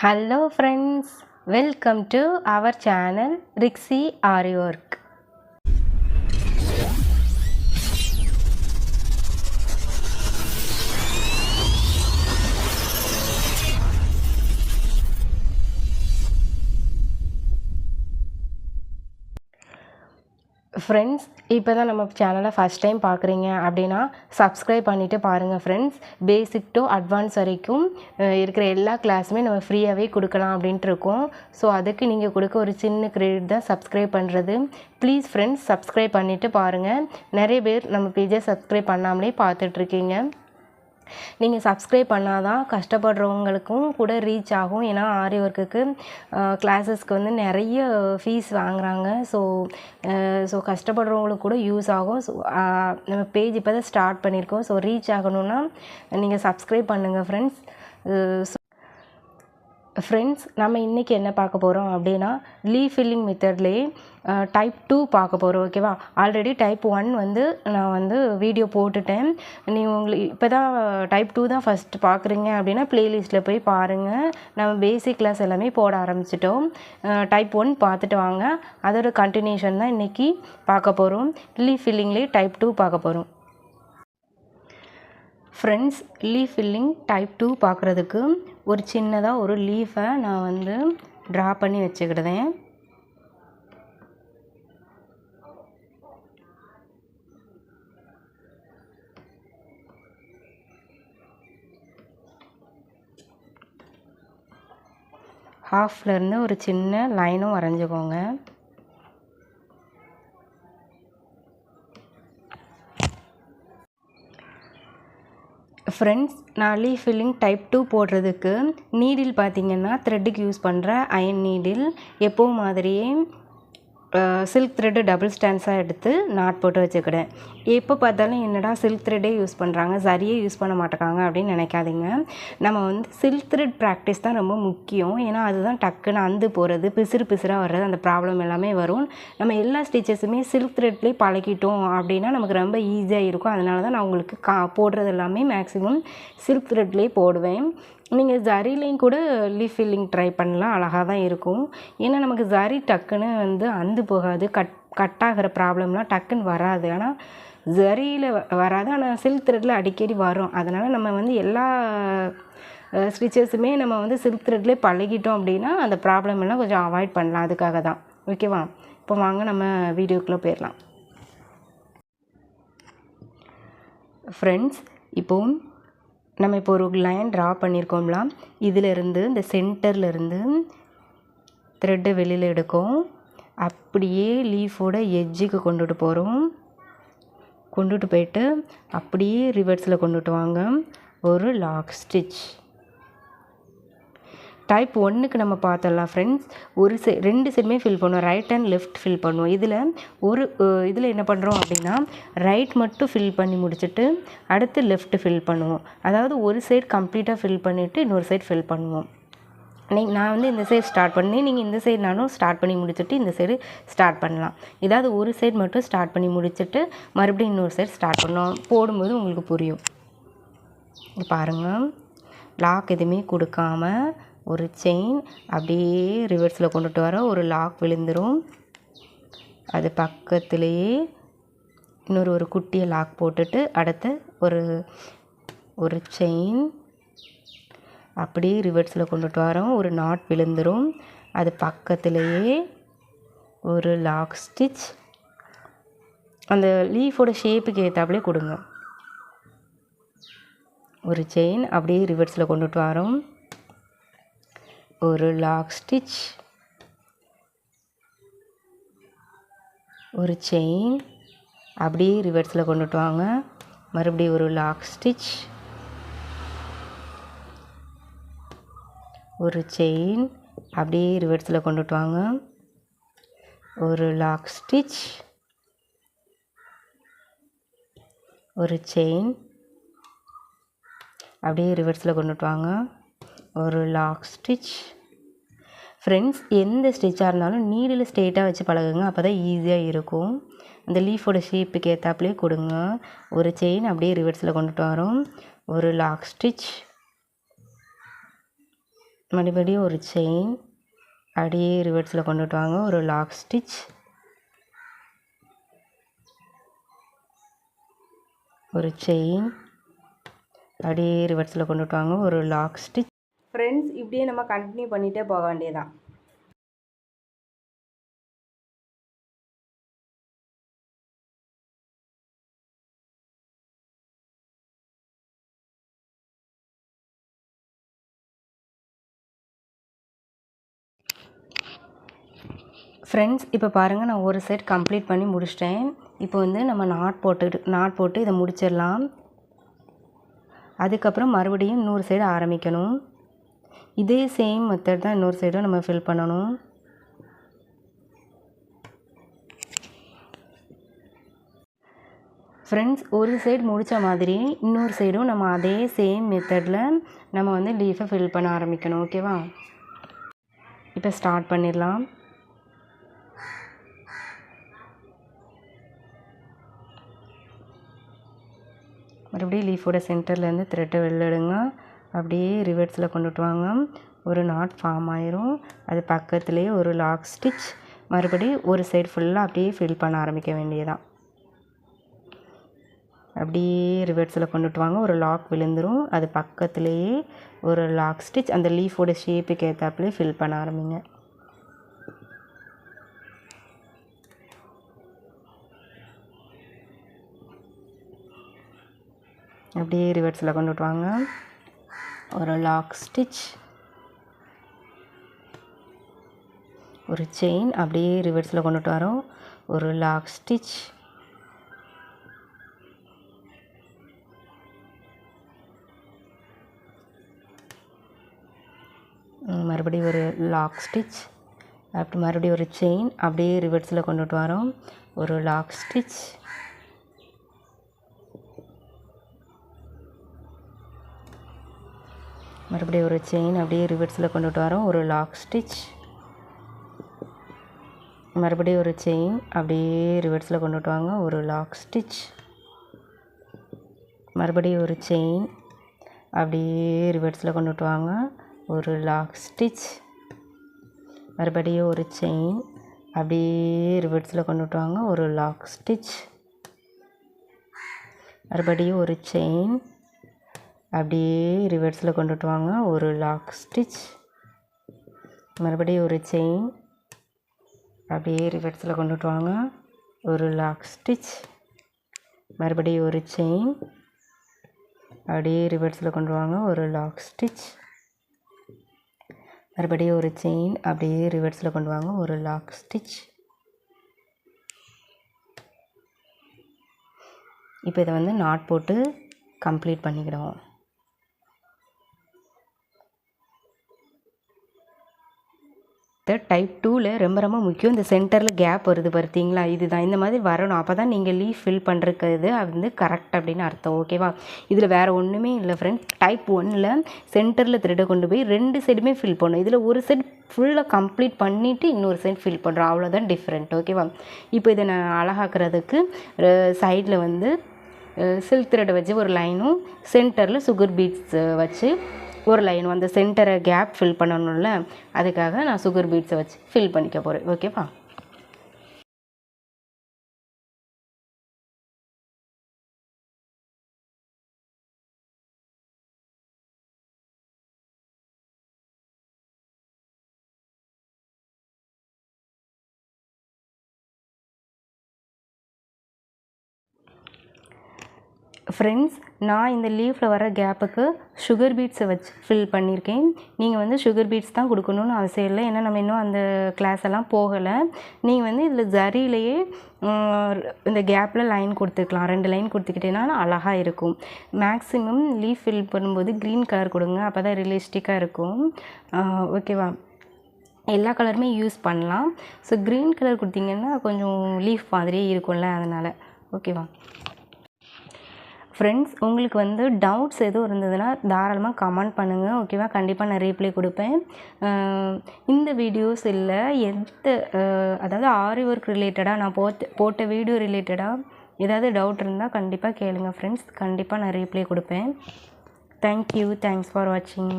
Hello friends, welcome to our channel Rixie Artwork. Friends இப்போ தான் நம்ம சேனலை ஃபஸ்ட் டைம் பார்க்குறீங்க அப்படின்னா சப்ஸ்கிரைப் பண்ணிவிட்டு பாருங்கள் ஃப்ரெண்ட்ஸ். பேசிக் டு அட்வான்ஸ் வரைக்கும் இருக்கிற எல்லா கிளாஸுமே நம்ம ஃப்ரீயாகவே கொடுக்கலாம் அப்படின்ட்டு இருக்கோம். ஸோ அதுக்கு நீங்கள் கொடுக்க ஒரு சின்ன கிரெடிட் தான் சப்ஸ்கிரைப் பண்ணுறது. ப்ளீஸ் ஃப்ரெண்ட்ஸ் சப்ஸ்கிரைப் பண்ணிவிட்டு பாருங்கள். நிறைய பேர் நம்ம பேஜை சப்ஸ்கிரைப் பண்ணாமலே பார்த்துட்ருக்கீங்க. நீங்கள் சப்ஸ்கிரைப் பண்ணால் தான் கஷ்டப்படுறவங்களுக்கும் கூட ரீச் ஆகும். ஏன்னா ஆரி ஒர்க்குக்கு கிளாஸஸ்க்கு வந்து நிறைய ஃபீஸ் வாங்குகிறாங்க. ஸோ கஷ்டப்படுறவங்களுக்கு கூட யூஸ் ஆகும். ஸோ நம்ம பேஜ் இப்போ தான் ஸ்டார்ட் பண்ணியிருக்கோம். ஸோ ரீச் ஆகணும்னா நீங்கள் சப்ஸ்கிரைப் பண்ணுங்கள் ஃப்ரெண்ட்ஸ். நம்ம இன்றைக்கி என்ன பார்க்க போகிறோம் அப்படின்னா லீஃப் ஃபில்லிங் மெத்தட்லேயே டைப் 2 பார்க்க போகிறோம். ஓகேவா? ஆல்ரெடி டைப் 1 வந்து நான் வந்து வீடியோ போட்டுட்டேன். உங்களுக்கு இப்போ தான் டைப் 2 தான் ஃபஸ்ட்டு பார்க்குறீங்க அப்படின்னா ப்ளேலிஸ்ட்டில் போய் பாருங்கள். நம்ம பேசிக் கிளாஸ் எல்லாமே போட ஆரம்பிச்சிட்டோம். டைப் 1 பார்த்துட்டு வாங்க. அதோட கண்டினியூஷன் தான் இன்றைக்கி பார்க்க போகிறோம். லீஃப் ஃபில்லிங்லேயே டைப் 2 பார்க்க போகிறோம். ஃப்ரெண்ட்ஸ், லீஃப் ஃபில்லிங் டைப் 2 பார்க்குறதுக்கு ஒரு சின்னதாக ஒரு லீஃபை நான் வந்து ட்ரா பண்ணி வச்சுக்கிடுதேன். ஹாஃப்லேருந்து ஒரு சின்ன லைனும் வரைஞ்சிக்கோங்க. ஃப்ரெண்ட்ஸ், நான் லீஃப் ஃபில்லிங் டைப் 2 போடுறதுக்கு நீடில் பார்த்திங்கன்னா த்ரெட்டுக்கு யூஸ் பண்ணுற அயன் நீடில் எப்போவும் மாதிரியே சில்க் த்ரெட்டு டபுள் ஸ்டாண்ட்ஸாக எடுத்து நாட் போட்டு வச்சுக்கிட்டேன். எப்போ பார்த்தாலும் என்னடா சில்க் த்ரெட்டே யூஸ் பண்ணுறாங்க, சரியே யூஸ் பண்ண மாட்டேங்காங்க அப்படின்னு நினைக்காதீங்க. நம்ம வந்து சில்க் த்ரெட் ப்ராக்டிஸ் தான் ரொம்ப முக்கியம். ஏன்னா அதுதான் டக்குன்னு அந்து போகிறது, பிசுறாக வர்றது, அந்த ப்ராப்ளம் எல்லாமே வரும். நம்ம எல்லா ஸ்டிச்சஸுமே சில்க் த்ரெட்லேயே பழகிட்டோம் அப்படின்னா நமக்கு ரொம்ப ஈஸியாக இருக்கும். அதனால தான் நான் உங்களுக்கு போடுறது எல்லாமே மேக்ஸிமம் சில்க் த்ரெட்லேயே போடுவேன். நீங்கள் ஜரிலையும் கூட லீஃப் ஃபில்லிங் ட்ரை பண்ணலாம், அழகாக தான் இருக்கும். ஏன்னா நமக்கு ஜரி டக்குன்னு வந்து அந்து போகாது, கட் ஆகிற ப்ராப்ளம்லாம் டக்குன்னு வராது. ஆனால் ஜரியில் வராது, ஆனால் சில்க் த்ரெட்டில் அடிக்கடி வரும். அதனால் நம்ம வந்து எல்லா ஸ்டிச்சஸுமே நம்ம வந்து சில்க் த்ரெட்லேயே பழகிட்டோம் அப்படின்னா அந்த ப்ராப்ளம் எல்லாம் கொஞ்சம் அவாய்ட் பண்ணலாம். அதுக்காக தான். ஓகேவா? இப்போ வாங்க நம்ம வீடியோக்குள்ளே போயிடலாம். ஃப்ரெண்ட்ஸ், இப்போது நம்ம இப்போ ஒரு லைன் ட்ரா பண்ணியிருக்கோம்ல, இதிலிருந்து இந்த சென்டர்லேருந்து த்ரெட்டை வெளியில் எடுக்கும். அப்படியே லீஃபோட எட்ஜுக்கு கொண்டுட்டு போகிறோம். கொண்டுட்டு போயிட்டு அப்படியே ரிவர்ஸில் கொண்டுட்டு வாங்க. ஒரு லாக் ஸ்டிச். டைப் 1க்கு நம்ம பார்த்தலாம் ஃப்ரெண்ட்ஸ். ரெண்டு சைடுமே ஃபில் பண்ணுவோம். ரைட் அண்ட் லெஃப்ட் ஃபில் பண்ணுவோம். இதில் என்ன பண்ணுறோம் அப்படின்னா ரைட் மட்டும் ஃபில் பண்ணி முடிச்சுட்டு அடுத்து லெஃப்ட் ஃபில் பண்ணுவோம். அதாவது ஒரு சைடு கம்ப்ளீட்டாக ஃபில் பண்ணிவிட்டு இன்னொரு சைடு ஃபில் பண்ணுவோம். நான் வந்து இந்த சைடு ஸ்டார்ட் பண்ணி நீங்கள் இந்த சைடுனாலும் ஸ்டார்ட் பண்ணி முடிச்சுட்டு இந்த சைடு ஸ்டார்ட் பண்ணலாம். ஏதாவது ஒரு சைடு மட்டும் ஸ்டார்ட் பண்ணி முடிச்சுட்டு மறுபடியும் இன்னொரு சைடு ஸ்டார்ட் பண்ணோம். போடும்போது உங்களுக்கு புரியும். பாருங்கள், லாக் எதுவுமே கொடுக்காம ஒரு செயின் அப்படியே ரிவர்ஸில் கொண்டுட்டு வர ஒரு லாக் விழுந்துடும். அது பக்கத்துலேயே ஒரு குட்டியை லாக் போட்டுட்டு அடுத்து ஒரு செயின் அப்படியே ரிவர்ஸில் கொண்டுட்டு வரோம். ஒரு நாட் விழுந்துடும். அது பக்கத்துலேயே ஒரு லாக் ஸ்டிச். அந்த லீஃபோட ஷேப்புக்கு ஏற்றாப்புலே கொடுங்க. ஒரு செயின் அப்படியே ரிவர்ஸில் கொண்டுட்டு வரோம். ஒரு லாக் ஸ்டிச், ஒரு செயின் அப்படியே ரிவர்ஸில் கொண்டுட்டு வாங்க. மறுபடியும் ஒரு லாக் ஸ்டிச், ஒரு செயின் அப்படியே ரிவர்ஸில் கொண்டுட்டு வாங்க. ஒரு லாக் ஸ்டிச், ஒரு செயின் அப்படியே ரிவர்ஸில் கொண்டுட்டு வாங்க. ஒரு லாக் ஸ்டிச். ஃப்ரெண்ட்ஸ், எந்த ஸ்டிச்சாக இருந்தாலும் நீடில் ஸ்ட்ரெயிட்டாக வச்சு பழகுங்க. அப்போ தான் ஈஸியாக இருக்கும். அந்த லீஃபோட ஷேப்புக்கு ஏற்றாப்புலேயே கொடுங்க. ஒரு செயின் அப்படியே ரிவர்ஸில் கொண்டுட்டு வரோம். ஒரு லாக் ஸ்டிச், மறுபடியும் ஒரு செயின் அப்படியே ரிவர்ஸில் கொண்டுட்டு வாங்க, ஒரு லாக் ஸ்டிச், ஒரு செயின் அப்படியே ரிவர்ஸில் கொண்டுட்டு வாங்க, ஒரு லாக் ஸ்டிச். ஃப்ரெண்ட்ஸ், இப்படியே நம்ம கண்டினியூ பண்ணிகிட்டே போக வேண்டியதான். ஃப்ரெண்ட்ஸ், இப்போ பாருங்கள், நான் ஒரு செட் கம்ப்ளீட் பண்ணி முடிச்சிட்டேன். இப்போ வந்து நம்ம நாட் போட்டு இதை முடிச்சிடலாம். அதுக்கப்புறம் மறுபடியும் இன்னொரு சைடு ஆரம்பிக்கணும். இதே சேம் மெத்தட் தான் இன்னொரு சைடும் நம்ம ஃபில் பண்ணணும். ஃப்ரெண்ட்ஸ், ஒரு சைடு முடித்த மாதிரி இன்னொரு சைடும் நம்ம அதே சேம் மெத்தடில் நம்ம வந்து லீஃபை ஃபில் பண்ண ஆரம்பிக்கணும். ஓகேவா? இப்போ ஸ்டார்ட் பண்ணிடலாம். மறுபடியும் லீஃபோட சென்டர்லேருந்து த்ரெட்டை வெளில எடுங்க. அப்படியே ரிவர்ஸில் கொண்டுட்டு வாங்க. ஒரு நாட் ஃபார்ம் ஆயிரும். அது பக்கத்துலேயே ஒரு லாக் ஸ்டிச். மறுபடியும் ஒரு சைடு ஃபுல்லாக அப்படியே ஃபில் பண்ண ஆரம்பிக்க வேண்டியதான். அப்படியே ரிவர்ஸில் கொண்டுட்டு வாங்க. ஒரு லாக் விழுந்துடும். அது பக்கத்துலேயே ஒரு லாக் ஸ்டிச். அந்த லீஃபோட ஷேப்புக்கு ஏற்றாப்புலேயே ஃபில் பண்ண ஆரம்பிங்க. அப்படியே ரிவர்ஸில் கொண்டுட்டு வாங்க. ஒரு லாக் ஸ்டிச், ஒரு செயின். அப்படியே ரிவர்ஸில் கொண்டுட்டு வரோம். ஒரு லாக் ஸ்டிச், மறுபடியும் ஒரு லாக் ஸ்டிச், அப்படி மறுபடியும் ஒரு செயின். அப்படியே ரிவர்ஸில் கொண்டுட்டு வரோம். ஒரு லாக் ஸ்டிச், மறுபடியும் ஒரு செயின். அப்படியே ரிவர்ஸில் கொண்டுட்டு வரோம். ஒரு லாக் ஸ்டிச், மறுபடியும் ஒரு செயின். அப்படியே ரிவர்ஸில் கொண்டுட்டு வாங்க. ஒரு லாக் ஸ்டிச், மறுபடியும் ஒரு செயின். அப்படியே ரிவர்ஸில் கொண்டுட்டு வாங்க. ஒரு லாக் ஸ்டிச், மறுபடியும் ஒரு செயின். அப்படியே ரிவர்ஸில் கொண்டுட்டு வாங்க. ஒரு லாக் ஸ்டிச், மறுபடியும் ஒரு செயின். அப்படியே ரிவர்ஸில் கொண்டுட்டு வாங்க. ஒரு லாக் ஸ்டிச், மறுபடியும் ஒரு செயின். அப்படியே ரிவர்ஸில் கொண்டுட்டு வாங்க. ஒரு லாக் ஸ்டிச், மறுபடியும் ஒரு செயின். அப்படியே ரிவர்ஸில் கொண்டு வாங்க. ஒரு லாக் ஸ்டிச், மறுபடியும் ஒரு செயின். அப்படியே ரிவர்ஸில் கொண்டு வாங்க. ஒரு லாக் ஸ்டிச். இப்போ இதை வந்து நாட் போட்டு கம்ப்ளீட் பண்ணிக்கிடுவோம். டைப் 2ல் ரொம்ப ரொம்ப முக்கியம். இந்த சென்டரில் கேப் வருது பார்த்தீங்களா, இதுதான். இந்த மாதிரி வரணும். அப்போ தான் நீங்கள் லீஃப் ஃபில் பண்ணுறது அது வந்து கரெக்ட் அப்படின்னு அர்த்தம். ஓகேவா? இதில் வேறு ஒன்றுமே இல்லை ஃப்ரெண்ட்ஸ். டைப் 1ல் சென்டரில் த்ரெட்டை கொண்டு போய் 2 சைடுமே ஃபில் பண்ணணும். இதில் ஒரு சைடு ஃபுல்லாக கம்ப்ளீட் பண்ணிவிட்டு இன்னொரு சைடு ஃபில் பண்ணுறோம். அவ்வளோதான் டிஃப்ரெண்ட். ஓகேவா? இப்போ இதை நான் அழகாக்கிறதுக்கு சைடில் வந்து சில்க் த்ரெட்டை வச்சு ஒரு லைனும், சென்டரில் சுகர் பீட்ஸ் வச்சு ஒரு லைனும், அந்த சென்டரை கேப் ஃபில் பண்ணணும்ல, அதுக்காக நான் சுகர் பீட்ஸை வச்சு ஃபில் பண்ணிக்க போகிறேன். ஓகேவா? ஃப்ரெண்ட்ஸ், நான் இந்த லீஃபில் வர கேப்புக்கு சுகர் பீட்ஸை வச்சு ஃபில் பண்ணியிருக்கேன். நீங்கள் வந்து சுகர் பீட்ஸ் தான் கொடுக்கணுன்னு அவசியம் இல்லை. ஏன்னா நம்ம இன்னும் அந்த கிளாஸ் எல்லாம் போகலை. நீங்கள் வந்து இதில் ஜரியிலையே இந்த கேப்பில் லைன் கொடுத்துக்கலாம். 2 லைன் கொடுத்துக்கிட்டேன்னா அழகாக இருக்கும். மேக்ஸிமம் லீஃப் ஃபில் பண்ணும்போது க்ரீன் கலர் கொடுங்க. அப்போ தான் ரியலிஸ்டிக்காக இருக்கும். ஓகேவா? எல்லா கலருமே யூஸ் பண்ணலாம். ஸோ க்ரீன் கலர் கொடுத்தீங்கன்னா கொஞ்சம் லீஃப் மாதிரியே இருக்கும்ல, அதனால். ஓகேவா? ஃப்ரெண்ட்ஸ், உங்களுக்கு வந்து டவுட்ஸ் எதுவும் இருந்ததுன்னா தாராளமாக கமெண்ட் பண்ணுங்கள். ஓகேவா? கண்டிப்பாக நான் ரீப்ளை கொடுப்பேன். இந்த வீடியோஸ் இல்லை, அதாவது ஆரி ஒர்க் ரிலேட்டடாக நான் போட்ட வீடியோ ரிலேட்டடாக ஏதாவது டவுட் இருந்தால் கண்டிப்பாக கேளுங்கள் ஃப்ரெண்ட்ஸ். கண்டிப்பாக நான் ரீப்ளை கொடுப்பேன். தேங்க்யூ. தேங்க்ஸ் ஃபார் வாட்சிங்.